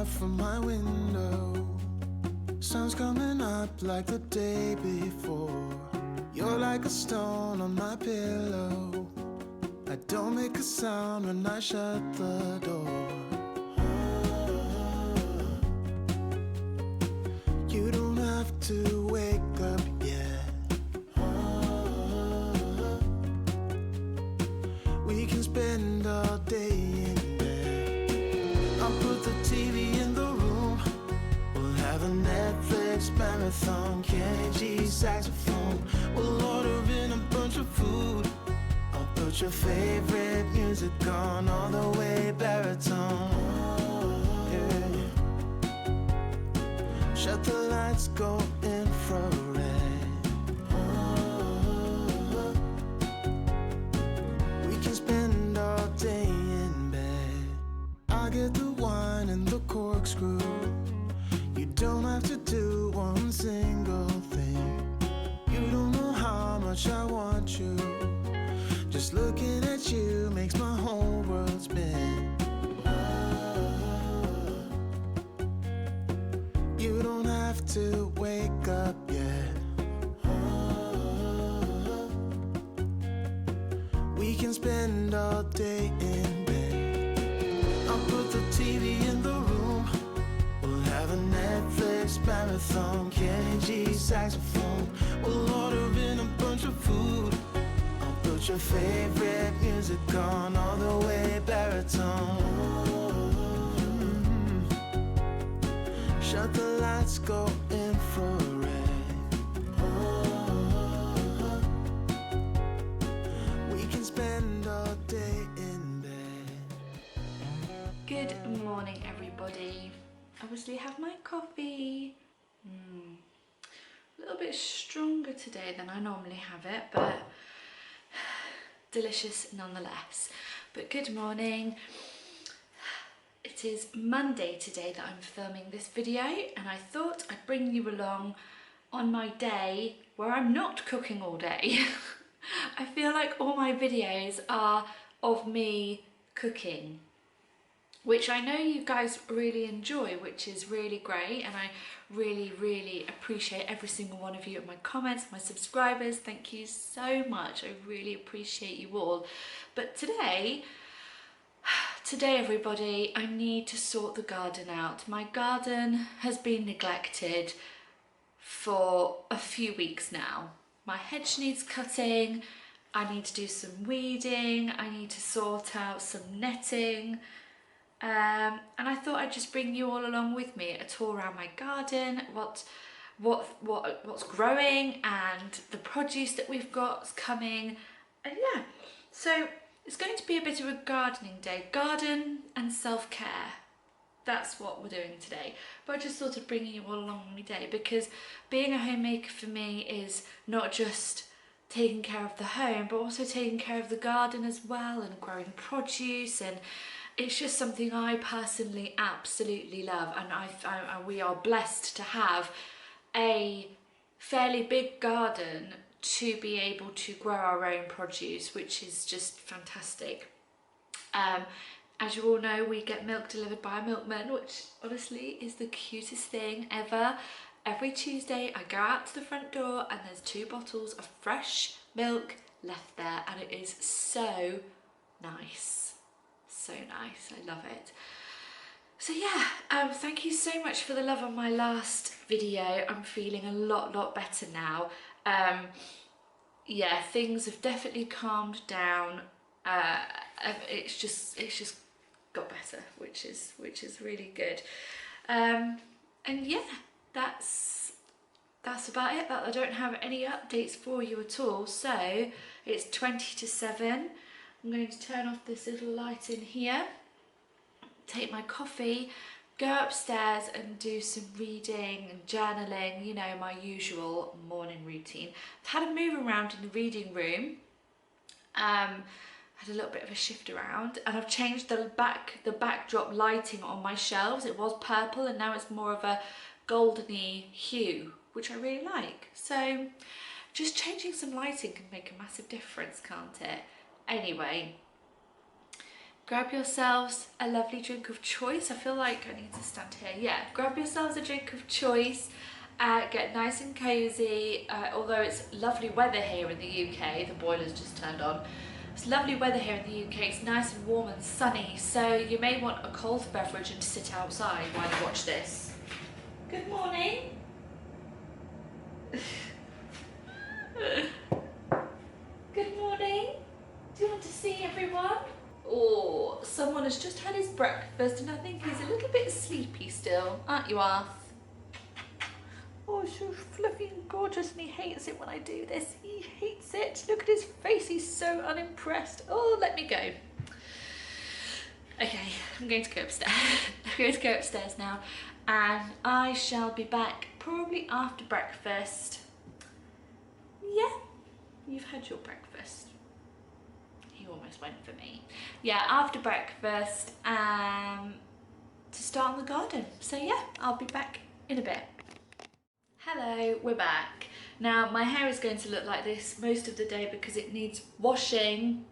out from my window. Sun's coming up like the day before. You're like a stone on my pillow. I don't make a sound when I shut the door. You don't have to wake up yet. We can spend all day in bed. I'll put the TV in the room. We'll have a Netflix marathon. Kenny G saxophone. We'll order in a bunch of food. I'll put your favorite music on all the way baritone. Yeah. Shut the lights, go infrared. We can spend all day in bed. I get the wine and the corkscrew. You don't have to do one single thing. You don't know how much I want you. Just looking at you makes my whole world spin. You don't have to wake up yet. We can spend all day in bed. I'll put the TV in the room. We'll have a Netflix marathon. Kenny G saxophone. We'll order in a bunch of food. I'll put your favorite music on all the way baritone. Shut the lights, go infrared. We can spend all day in bed. Good morning, everybody. Obviously have my coffee. A little bit stronger today than I normally have it, but delicious nonetheless. But good morning. It is Monday today that I'm filming this video, and I thought I'd bring you along on my day where I'm not cooking all day. I feel like all my videos are of me cooking, which I know you guys really enjoy, which is really great, and I really appreciate every single one of you in my comments, my subscribers. Thank you so much. I really appreciate you all. But today everybody, I need to sort the garden out. My garden has been neglected for a few weeks now. My hedge needs cutting, I need to do some weeding, I need to sort out some netting, and I thought I'd just bring you all along with me, a tour around my garden, what's growing, and the produce that we've got coming. And yeah, so it's going to be a bit of a gardening day, garden and self-care. That's what we're doing today. But I just thought of bringing you all along on my day, because being a homemaker for me is not just taking care of the home, but also taking care of the garden as well, and growing produce, and it's just something I personally absolutely love. And we are blessed to have a fairly big garden to be able to grow our own produce, which is just fantastic. As you all know, we get milk delivered by a milkman, which honestly is the cutest thing ever. Every Tuesday I go out to the front door and there's 2 bottles of fresh milk left there, and it is so nice. So nice, I love it. So yeah, thank you so much for the love on my last video. I'm feeling a lot better now. Yeah, things have definitely calmed down. It's just got better, which is really good. And yeah, that's about it. But I don't have any updates for you at all. So it's 20 to 7. I'm going to turn off this little light in here, take my coffee, go upstairs and do some reading and journaling, you know, my usual morning routine. I've had a move around in the reading room, had a little bit of a shift around, and I've changed the backdrop lighting on my shelves. It was purple and now it's more of a goldeny hue, which I really like. So just changing some lighting can make a massive difference, can't it? Anyway, grab yourselves a lovely drink of choice. I feel like I need to stand here. Yeah, grab yourselves a drink of choice. Get nice and cozy, although it's lovely weather here in the UK. The boiler's just turned on. It's lovely weather here in the UK. It's nice and warm and sunny, so you may want a cold beverage and to sit outside while you watch this. Good morning. Good morning. Do you want to see everyone? Oh, someone has just had his breakfast and I think he's a little bit sleepy still, aren't you, Arth? Oh, so fluffy and gorgeous, and he hates it when I do this. He hates it. Look at his face, he's so unimpressed. Oh, let me go. Okay, I'm going to go upstairs. I'm going to go upstairs now, and I shall be back probably after breakfast. Yeah, you've had your breakfast. He almost went for me. Yeah, after breakfast, to start on the garden. So yeah, I'll be back in a bit. Hello, we're back. Now my hair is going to look like this most of the day because it needs washing.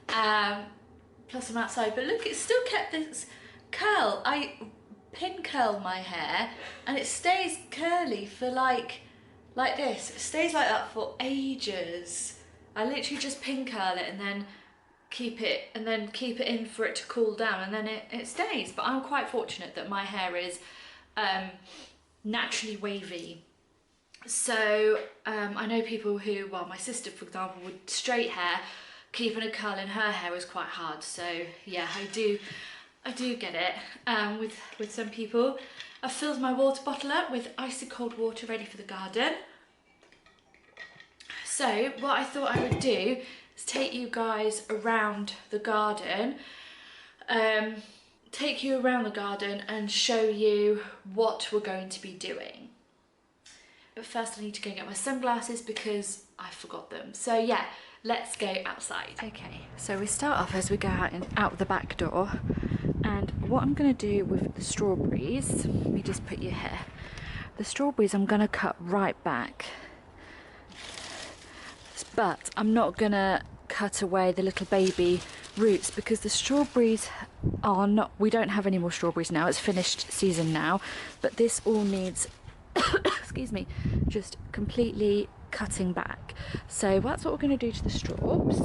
Plus I'm outside, but look, it's still kept this curl. I pin curl my hair and it stays curly for like this. It stays like that for ages. I literally just pin curl it and then keep it in for it to cool down, and then it stays. But I'm quite fortunate that my hair is naturally wavy. So I know people who, well, my sister for example, with straight hair, keeping a curl in her hair is quite hard. So yeah, I do get it with some people. I've filled my water bottle up with icy cold water ready for the garden. So what I thought I would do is take you guys around the garden, and show you what we're going to be doing. But first I need to go get my sunglasses because I forgot them. So yeah, let's go outside. Okay, so we start off as we go out the back door, and what I'm going to do with the strawberries, let me just put you here. The strawberries I'm going to cut right back, but I'm not going to cut away the little baby roots because the strawberries are not, we don't have any more strawberries now, it's finished season now, but this all needs excuse me, just completely cutting back. So that's what we're going to do to the straws.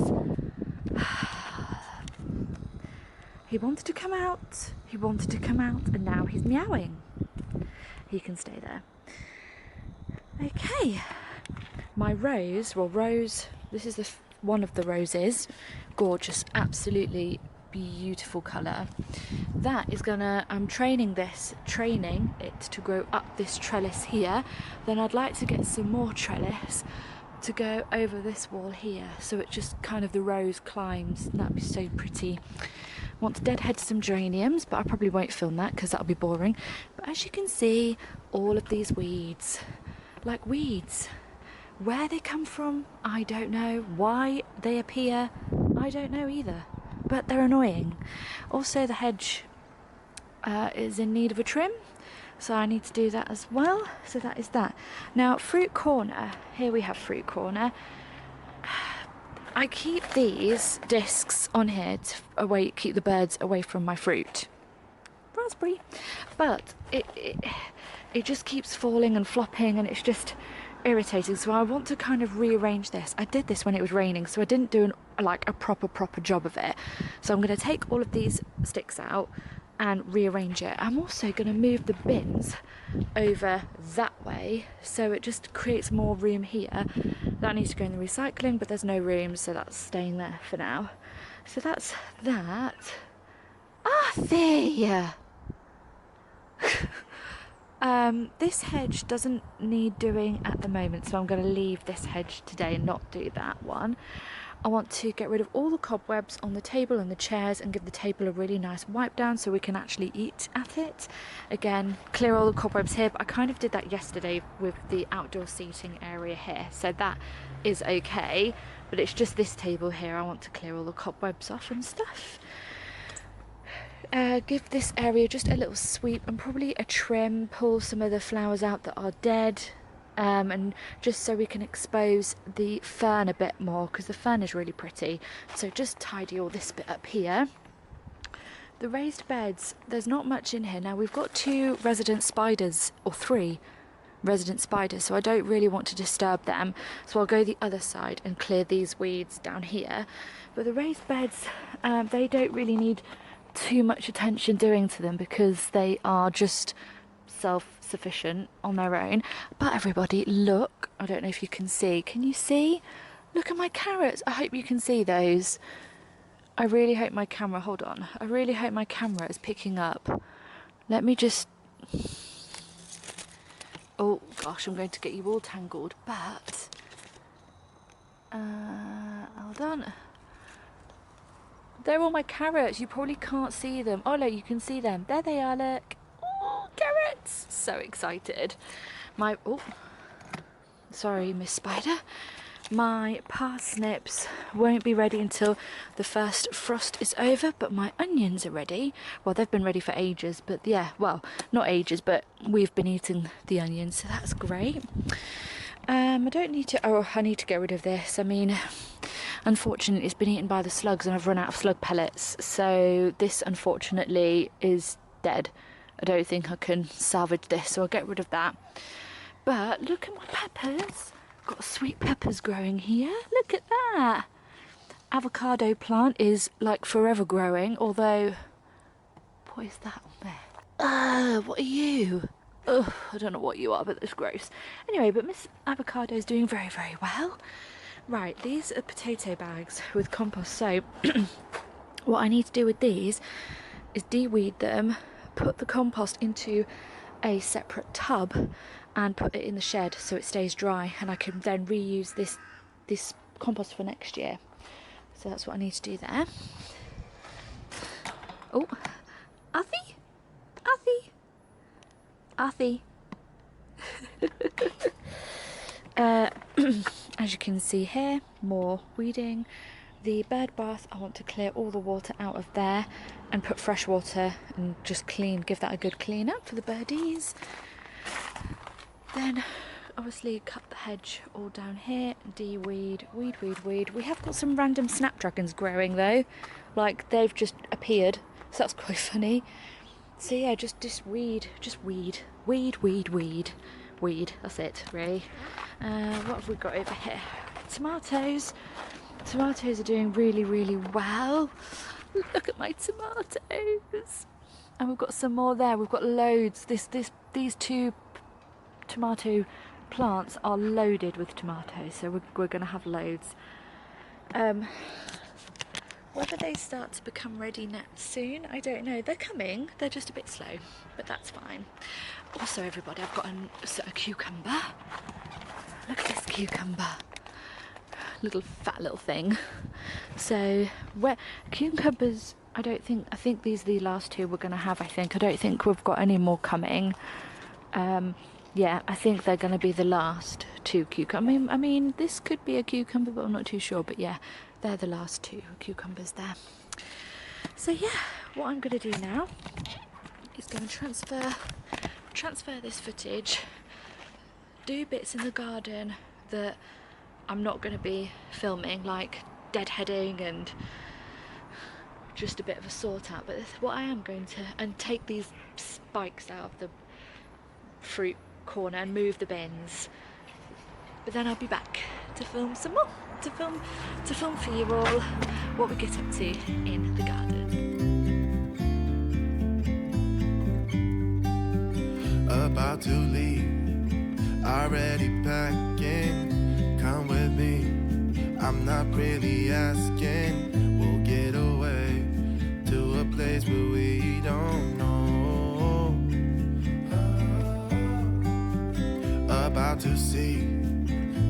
He wanted to come out, and now he's meowing. He can stay there. Okay, my rose, this is one of the roses, gorgeous, absolutely beautiful colour. That is I'm training it to grow up this trellis here. Then I'd like to get some more trellis to go over this wall here, so it just kind of, the rose climbs, and that'd be so pretty. Want to deadhead some geraniums, but I probably won't film that because that'll be boring. But as you can see, all of these weeds, like weeds, where they come from, I don't know. Why they appear, I don't know either. But they're annoying. Also, the hedge is in need of a trim, so I need to do that as well. So that is that. Now, fruit corner. Here we have fruit corner. I keep these discs on here to keep the birds away from my fruit. Raspberry. But it just keeps falling and flopping, and it's just irritating. So I want to kind of rearrange this. I did this when it was raining, so I didn't do a proper job of it. So I'm going to take all of these sticks out and rearrange it. I'm also going to move the bins over that way, so it just creates more room here. That needs to go in the recycling, but there's no room, so that's staying there for now. So that's that. Ah, there. This hedge doesn't need doing at the moment, so I'm going to leave this hedge today and not do that one. I want to get rid of all the cobwebs on the table and the chairs and give the table a really nice wipe down so we can actually eat at it. Again, clear all the cobwebs here, but I kind of did that yesterday with the outdoor seating area here, so that is okay. But it's just this table here I want to clear all the cobwebs off and stuff. Give this area just a little sweep and probably a trim, pull some of the flowers out that are dead. and just so we can expose the fern a bit more, because the fern is really pretty. So just tidy all this bit up here. The raised beds, there's not much in here. Now we've got 2 resident spiders, or 3 resident spiders, so I don't really want to disturb them. So I'll go the other side and clear these weeds down here. But the raised beds, they don't really need too much attention doing to them because they are just self-sufficient on their own. But everybody, look, I don't know if you can see. Can you see? Look at my carrots. I hope you can see those. I really hope my camera, hold on, I really hope my camera is picking up. Let me just, oh gosh, I'm going to get you all tangled, but, hold on. They're all my carrots, you probably can't see them. Oh look, you can see them. There they are, look. Oh, carrots! So excited. Oh, sorry, Miss Spider. My parsnips won't be ready until the first frost is over, but my onions are ready. Well, they've been ready for ages, but yeah, well, not ages, but we've been eating the onions, so that's great. I don't need to, oh, I need to get rid of this. I mean, unfortunately, it's been eaten by the slugs and I've run out of slug pellets, so this, unfortunately, is dead. I don't think I can salvage this, so I'll get rid of that. But look at my peppers. Got sweet peppers growing here. Look at that. Avocado plant is like forever growing, although, what is that on there? What are you? Ugh, I don't know what you are, but it's gross. Anyway, but Miss Avocado is doing very, very well. Right, these are potato bags with compost. So what I need to do with these is de-weed them, put the compost into a separate tub and put it in the shed so it stays dry, and I can then reuse this compost for next year. So that's what I need to do there. Oh, Arthie, Arthie, as you can see here, more weeding. The bird bath, I want to clear all the water out of there and put fresh water and just give that a good clean up for the birdies. Then obviously cut the hedge all down here, de-weed, weed. We have got some random snapdragons growing though, like they've just appeared, so that's quite funny. So yeah, just weed, that's it really. What have we got over here? Tomatoes are doing really, really well. Look at my tomatoes. And we've got some more there, we've got loads. These 2 tomato plants are loaded with tomatoes, so we're going to have loads. Whether they start to become ready soon, I don't know. They're coming, they're just a bit slow, but that's fine. Also everybody, I've got a cucumber. Look at this cucumber, fat little thing. So cucumbers, I think these are the last 2 we're going to have. I don't think we've got any more coming. Yeah, I think they're going to be the last 2 cucumbers. I mean, this could be a cucumber, but I'm not too sure. But yeah, they're the last 2 cucumbers there. So yeah, what I'm going to do now is going to transfer this footage, do bits in the garden that I'm not going to be filming, like deadheading and just a bit of a sort out. But what I am going to, and take these spikes out of the fruit corner and move the bins, but then I'll be back to film some more, to film for you all what we get up to in the garden. About to leave, already packing, come with me, I'm not really asking, we'll get away to a place where we don't know. About to see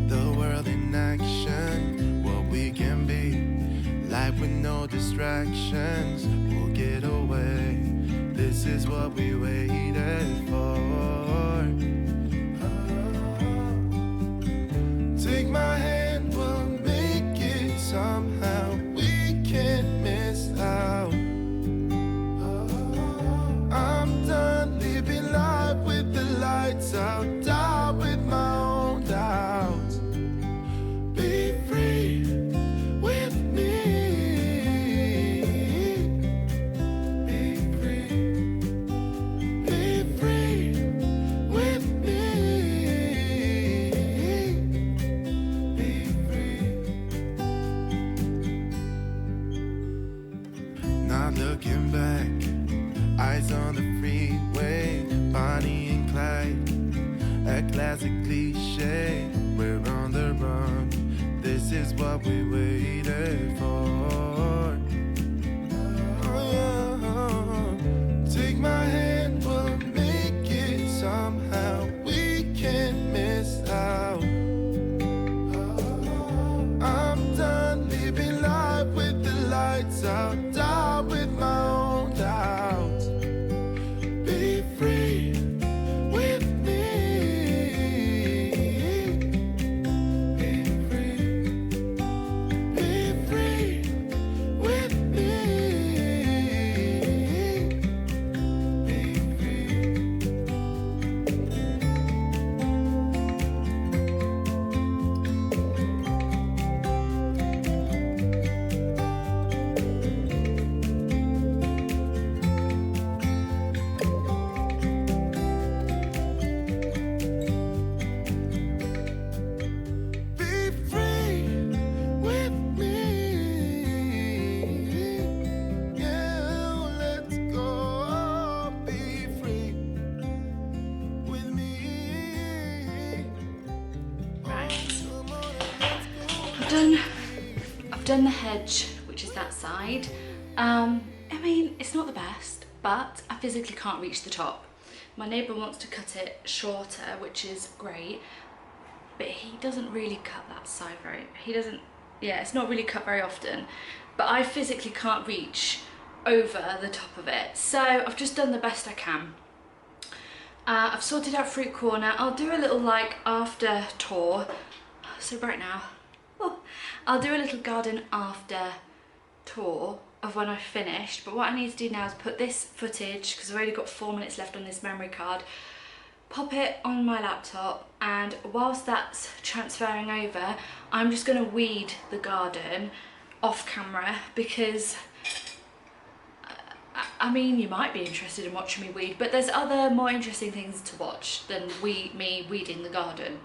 the world in action, what we can be, life with no distractions, we'll get away, this is what we waited for. Take my hand, we'll make it somehow, we can't miss out. I'm done living life with the lights out, die with my own Lights on the freeway, Bonnie and Clyde, a classic cliche. We're on the run. This is what we waited for. Oh, yeah. Take my hand, we'll make it somehow. We can't miss out. I'm done living life with the lights out. Die with my own doubts. Be free with me. Be free. Be free with me. Be free. Be free with me. Yeah, let's go. Be free with me. Right. Come on, let's go. I've done the hedge, which is that side. I mean, it's not the best, but I physically can't reach the top. My neighbour wants to cut it shorter, which is great, but he doesn't really cut that side it's not really cut very often, but I physically can't reach over the top of it. So I've just done the best I can. I've sorted out fruit corner. I'll do a little like after tour. So right now, I'll do a little garden after tour of when I've finished, but what I need to do now is put this footage, because I've only got 4 minutes left on this memory card, pop it on my laptop, and whilst that's transferring over, I'm just going to weed the garden off camera, because I mean, you might be interested in watching me weed, but there's other more interesting things to watch than me weeding the garden.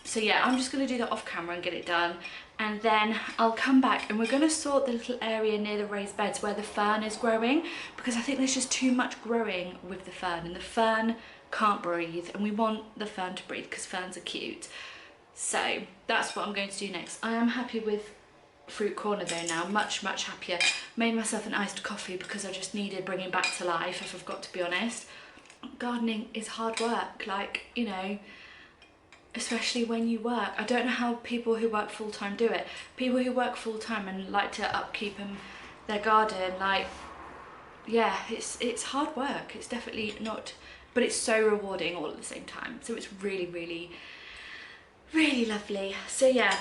So yeah, I'm just going to do that off camera and get it done, and then I'll come back and we're going to sort the little area near the raised beds where the fern is growing, because I think there's just too much growing with the fern, and the fern can't breathe, and we want the fern to breathe because ferns are cute. So that's what I'm going to do next. I am happy with fruit corner though now, much happier. Made myself an iced coffee because I just needed bringing back to life, if I've got to be honest. Gardening is hard work, like, you know, especially when you work. I don't know how people who work full-time do it. People who work full-time and like to upkeep their garden, like, yeah, it's hard work. It's definitely not, but it's so rewarding all at the same time. So it's really lovely. So yeah,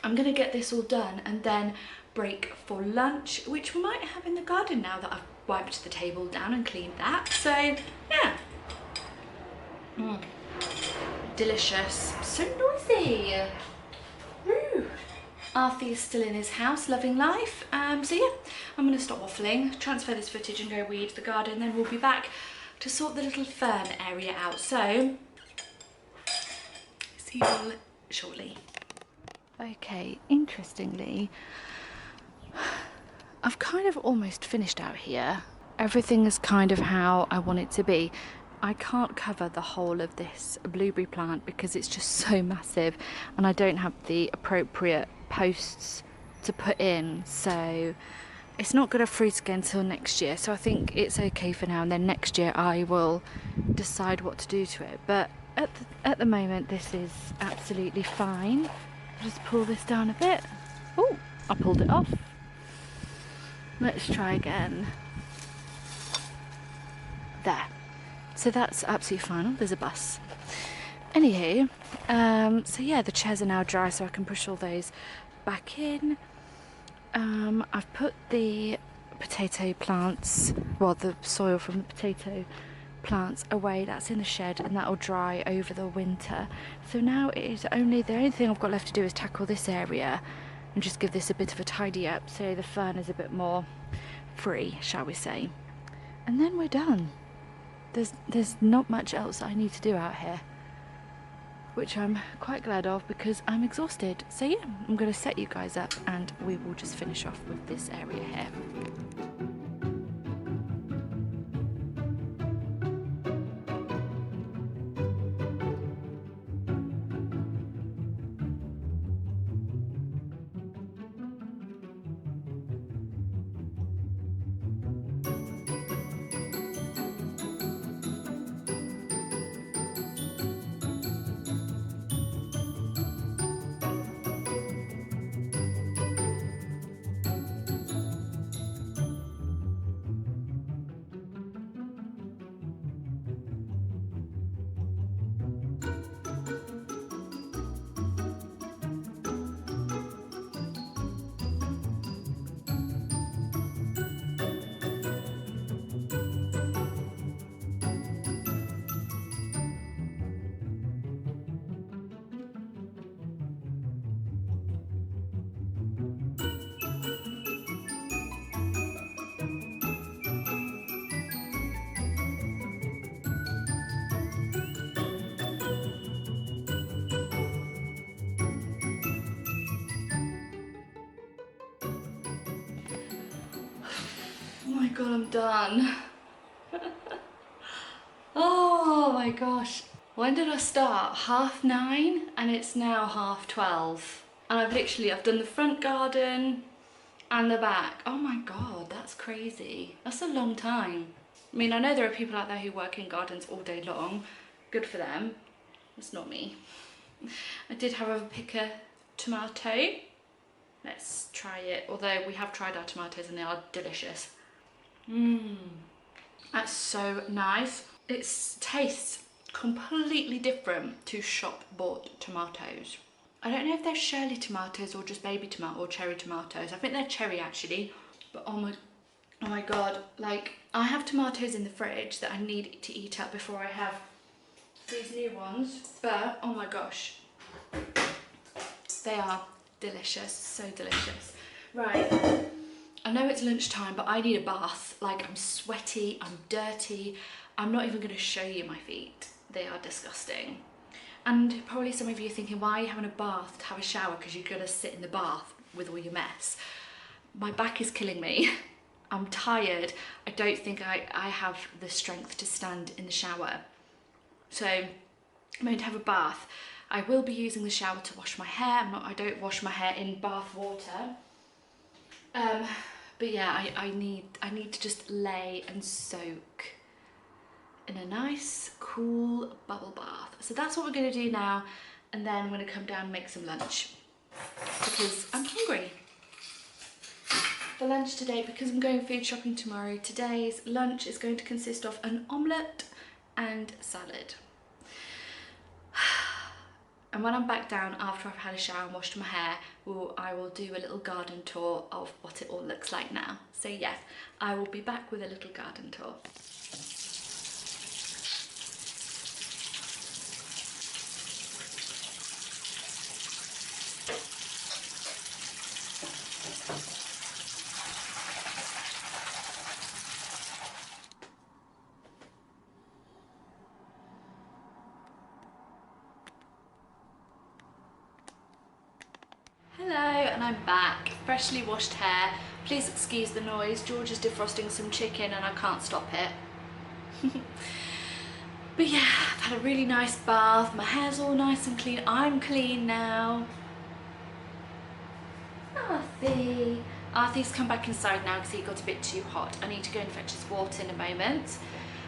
I'm gonna get this all done and then break for lunch, which we might have in the garden now that I've wiped the table down and cleaned that. So yeah. Delicious. So noisy. Woo. Arthur is still in his house, loving life. So yeah, I'm going to stop waffling, transfer this footage and go weed the garden, then we'll be back to sort the little fern area out. So, see you all shortly. Okay, interestingly, I've kind of almost finished out here. Everything is kind of how I want it to be. I can't cover the whole of this blueberry plant because it's just so massive, and I don't have the appropriate posts to put in, so it's not going to fruit again until next year. So I think it's okay for now, and then next year I will decide what to do to it. But at the moment this is absolutely fine. I'll just pull this down a bit. Oh, I pulled it off. Let's try again. There. So that's absolutely fine. Oh, there's a bus. Anywho, so yeah, the chairs are now dry, so I can push all those back in. I've put the potato plants, well, the soil from the potato plants away. That's in the shed, and that'll dry over the winter. So now it is the only thing I've got left to do is tackle this area and just give this a bit of a tidy up so the fern is a bit more free, shall we say. And then we're done. There's not much else I need to do out here, which I'm quite glad of because I'm exhausted. So yeah, I'm going to set you guys up and we will just finish off with this area here. I'm done. Oh my gosh. When did I start? 9:30, and it's now 12:30. And I've done the front garden and the back. Oh my God, that's crazy. That's a long time. I mean, I know there are people out there who work in gardens all day long. Good for them. That's not me. I did, however, pick a tomato. Let's try it. Although we have tried our tomatoes and they are delicious. That's so nice. It tastes completely different to shop bought tomatoes. I don't know if they're Shirley tomatoes or just baby tomato or cherry tomatoes. I think they're cherry actually. But oh my God, like I have tomatoes in the fridge that I need to eat up before I have these new ones. But oh my gosh, they are delicious, so delicious. Right, I know it's lunchtime, but I need a bath. Like I'm sweaty, I'm dirty. I'm not even gonna show you my feet. They are disgusting. And probably some of you are thinking, why are you having a bath to have a shower? Because you're gonna sit in the bath with all your mess. My back is killing me. I'm tired. I don't think I have the strength to stand in the shower. So I'm going to have a bath. I will be using the shower to wash my hair. I don't wash my hair in bath water. But yeah, I need to just lay and soak in a nice cool bubble bath. So that's what we're going to do now, and then I'm going to come down and make some lunch because I'm hungry. For lunch today, because I'm going food shopping tomorrow, today's lunch is going to consist of an omelette and salad. And when I'm back down after I've had a shower and washed my hair, I will do a little garden tour of what it all looks like now. So yes, I will be back with a little garden tour. Hello, and I'm back. Freshly washed hair. Please excuse the noise. George is defrosting some chicken and I can't stop it. But yeah, I've had a really nice bath. My hair's all nice and clean. I'm clean now. Arthur's come back inside now because he got a bit too hot. I need to go and fetch his water in a moment.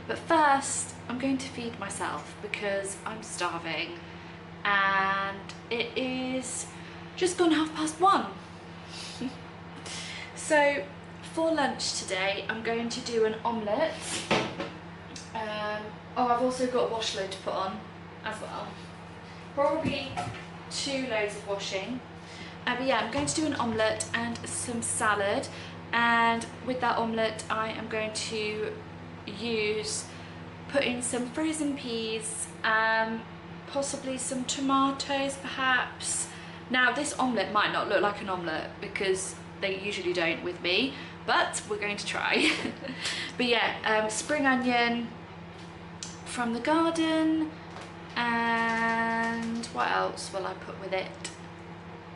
But first, I'm going to feed myself because I'm starving. And it is just gone 1:30. So for lunch today, I'm going to do an omelette. I've also got a wash load to put on as well. Probably 2 loads of washing. But yeah, I'm going to do an omelette and some salad. And with that omelette, I am going to put in some frozen peas, possibly some tomatoes perhaps. Now this omelette might not look like an omelette because they usually don't with me, but we're going to try. But yeah, spring onion from the garden, and what else will I put with it?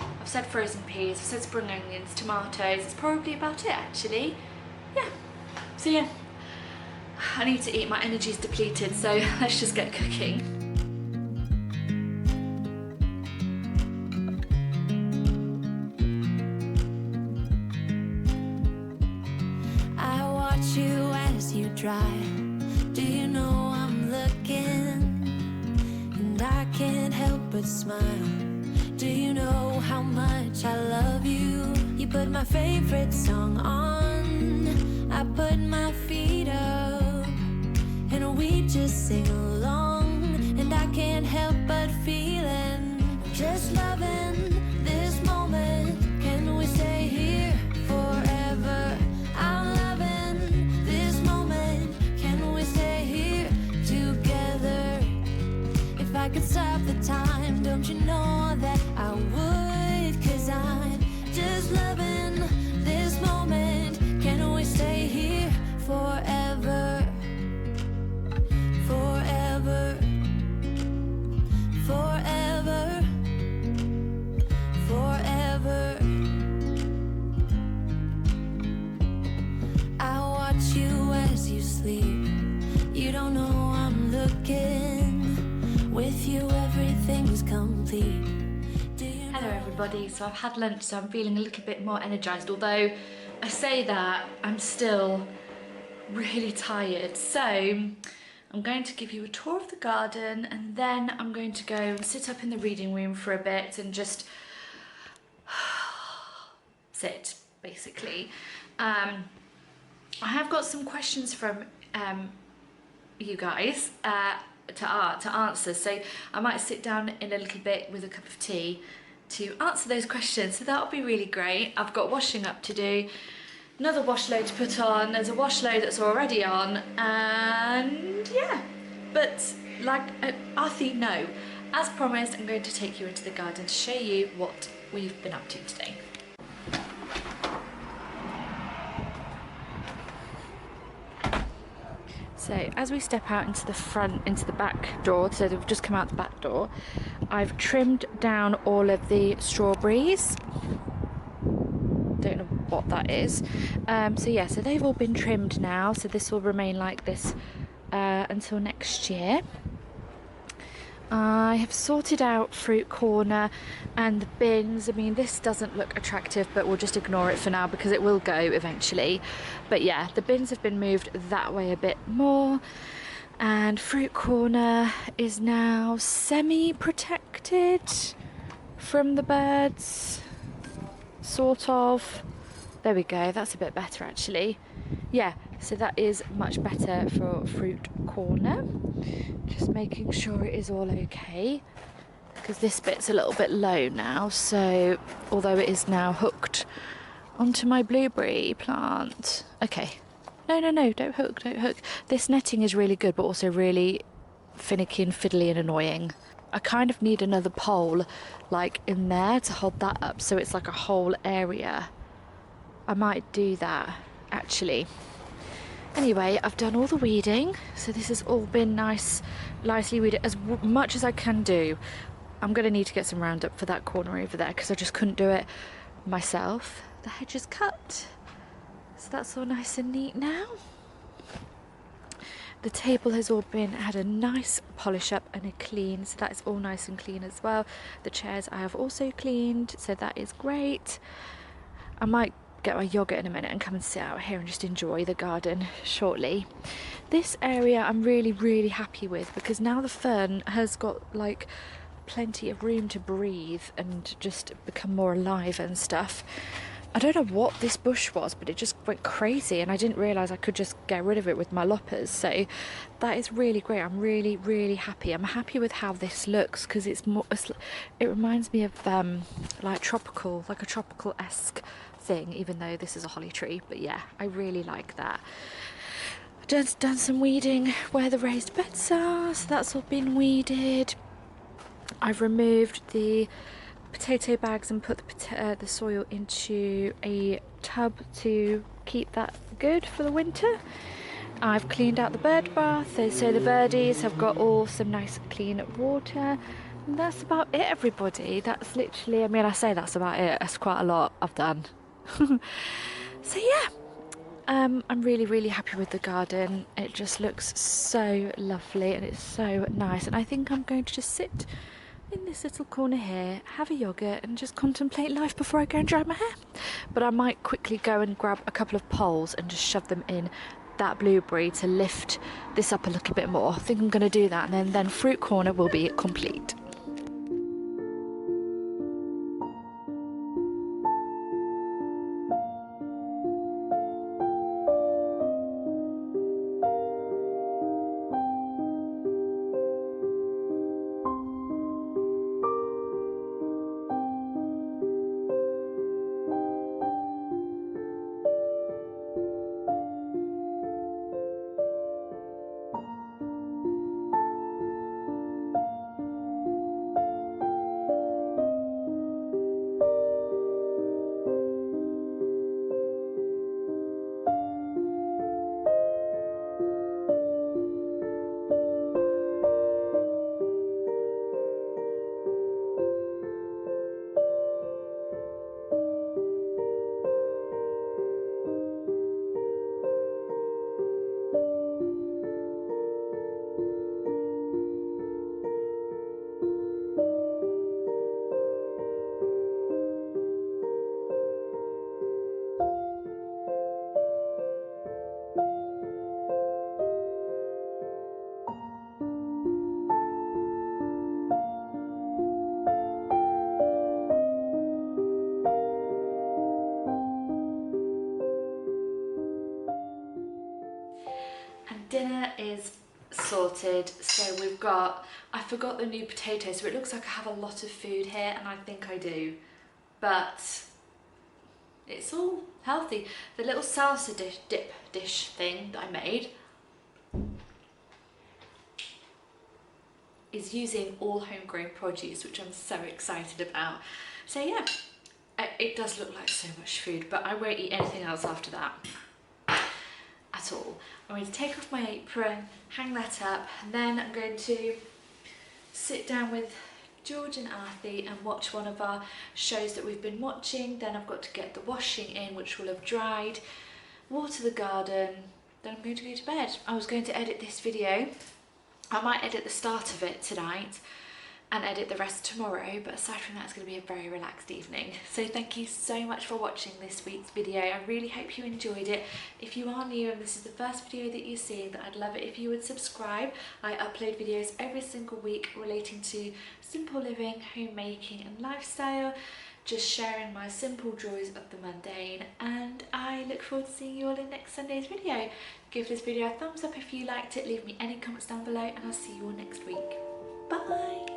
I've said frozen peas, I've said spring onions, tomatoes, it's probably about it actually. Yeah, so yeah, I need to eat, my energy's depleted, so let's just get cooking. Drive. Do you know I'm looking, and I can't help but smile. Do you know how much I love you? You put my favorite song on, I put my feet up, and we just sing along, and I can't help but feeling, just loving this moment. Can we stay here forever? I'm loving this moment. Can we stay here together? If I could stop the time, don't you know that I would? 'Cause I'm just loving this moment. Can we stay here forever? Forever. Forever. Forever. I watch you everybody. So I've had lunch, so I'm feeling a little bit more energized. Although I say that, I'm still really tired. So I'm going to give you a tour of the garden, and then I'm going to go and sit up in the reading room for a bit and just sit, basically. I have got some questions from you guys to answer, so I might sit down in a little bit with a cup of tea to answer those questions, so that'll be really great. I've got washing up to do, another wash load to put on, there's a wash load that's already on, and yeah. But like Arthie, no, as promised, I'm going to take you into the garden to show you what we've been up to today. So as we step out into the back door, so we've just come out the back door, I've trimmed down all of the strawberries. Don't know what that is. So yeah, so they've all been trimmed now, so this will remain like this until next year. I have sorted out fruit corner and the bins. I mean, this doesn't look attractive, but we'll just ignore it for now because it will go eventually. But yeah, the bins have been moved that way a bit more, and fruit corner is now semi-protected from the birds, sort of. There we go, that's a bit better actually. Yeah, so that is much better for fruit corner. Just making sure it is all okay, because this bit's a little bit low now, so although it is now hooked onto my blueberry plant. Okay, no, don't hook. This netting is really good, but also really finicky and fiddly and annoying. I kind of need another pole like in there to hold that up, so it's like a whole area. I might do that actually. Anyway, I've done all the weeding, so this has all been nicely weeded as much as I can do. I'm going to need to get some Roundup for that corner over there because I just couldn't do it myself. The hedge is cut, so that's all nice and neat now. The table has all had a nice polish up and a clean, so that is all nice and clean as well. The chairs I have also cleaned, so that is great. I might get my yogurt in a minute and come and sit out here and just enjoy the garden shortly. This area I'm really happy with, because now the fern has got like plenty of room to breathe and just become more alive and stuff. I don't know what this bush was, but it just went crazy and I didn't realise I could just get rid of it with my loppers, so that is really great. I'm really happy. I'm happy with how this looks because it reminds me of like a tropical-esque thing, even though this is a holly tree. But yeah, I really like that. Just done some weeding where the raised beds are, so that's all been weeded. I've removed the potato bags and put the soil into a tub to keep that good for the winter. I've cleaned out the bird bath, so the birdies have got all some nice clean water. And that's about it, everybody. That's literally, I mean, I say that's about it, that's quite a lot I've done. So yeah, I'm really happy with the garden. It just looks so lovely and it's so nice, and I think I'm going to just sit in this little corner here, have a yogurt and just contemplate life before I go and dry my hair. But I might quickly go and grab a couple of poles and just shove them in that blueberry to lift this up a little bit more. I think I'm going to do that, and then fruit corner will be complete. dinner is sorted. So we've got, I forgot the new potatoes, so it looks like I have a lot of food here, and I think I do, but it's all healthy. The little salsa dip dish thing that I made is using all homegrown produce, which I'm so excited about. So yeah, it does look like so much food, but I won't eat anything else after that at all. I'm going to take off my apron, hang that up, and then I'm going to sit down with George and Arthie and watch one of our shows that we've been watching. Then I've got to get the washing in, which will have dried, water the garden, then I'm going to go to bed. I was going to edit this video. I might edit the start of it tonight and edit the rest tomorrow, but aside from that, it's going to be a very relaxed evening. So thank you so much for watching this week's video. I really hope you enjoyed it. If you are new and this is the first video that you're seeing, then I'd love it if you would subscribe. I upload videos every single week relating to simple living, homemaking and lifestyle, just sharing my simple joys of the mundane, and I look forward to seeing you all in next Sunday's video. Give this video a thumbs up if you liked it, leave me any comments down below, and I'll see you all next week. Bye!